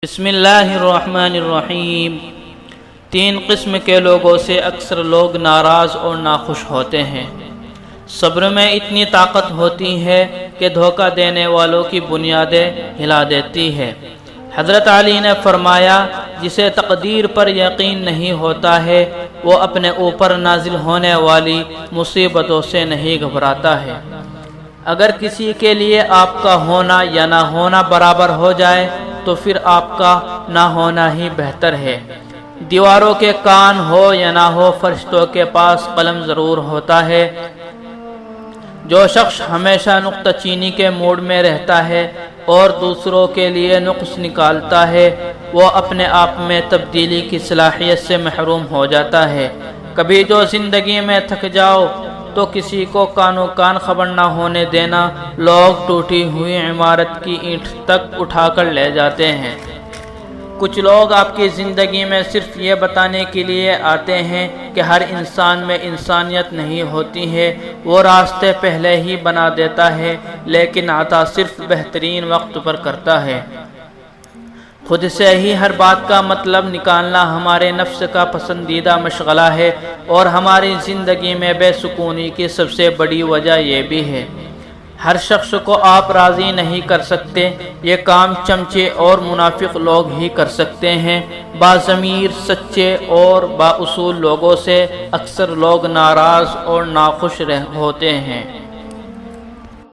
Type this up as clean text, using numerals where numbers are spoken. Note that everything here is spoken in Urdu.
بسم اللہ الرحمن الرحیم۔ تین قسم کے لوگوں سے اکثر لوگ ناراض اور ناخوش ہوتے ہیں۔ صبر میں اتنی طاقت ہوتی ہے کہ دھوکہ دینے والوں کی بنیادیں ہلا دیتی ہے۔ حضرت علی نے فرمایا، جسے تقدیر پر یقین نہیں ہوتا ہے وہ اپنے اوپر نازل ہونے والی مصیبتوں سے نہیں گھبراتا ہے۔ اگر کسی کے لیے آپ کا ہونا یا نہ ہونا برابر ہو جائے تو پھر آپ کا نہ ہونا ہی بہتر ہے۔ دیواروں کے کان ہو یا نہ ہو، فرشتوں کے پاس قلم ضرور ہوتا ہے۔ جو شخص ہمیشہ نکتہ چینی کے موڈ میں رہتا ہے اور دوسروں کے لیے نقص نکالتا ہے، وہ اپنے آپ میں تبدیلی کی صلاحیت سے محروم ہو جاتا ہے۔ کبھی جو زندگی میں تھک جاؤ تو کسی کو کانوں کان خبر نہ ہونے دینا۔ لوگ ٹوٹی ہوئی عمارت کی اینٹ تک اٹھا کر لے جاتے ہیں۔ کچھ لوگ آپ کی زندگی میں صرف یہ بتانے کے لیے آتے ہیں کہ ہر انسان میں انسانیت نہیں ہوتی ہے۔ وہ راستے پہلے ہی بنا دیتا ہے لیکن عطا صرف بہترین وقت پر کرتا ہے۔ خود سے ہی ہر بات کا مطلب نکالنا ہمارے نفس کا پسندیدہ مشغلہ ہے، اور ہماری زندگی میں بے سکونی کی سب سے بڑی وجہ یہ بھی ہے۔ ہر شخص کو آپ راضی نہیں کر سکتے، یہ کام چمچے اور منافق لوگ ہی کر سکتے ہیں۔ باضمیر، سچے اور بااصول لوگوں سے اکثر لوگ ناراض اور ناخوش ہوتے ہیں۔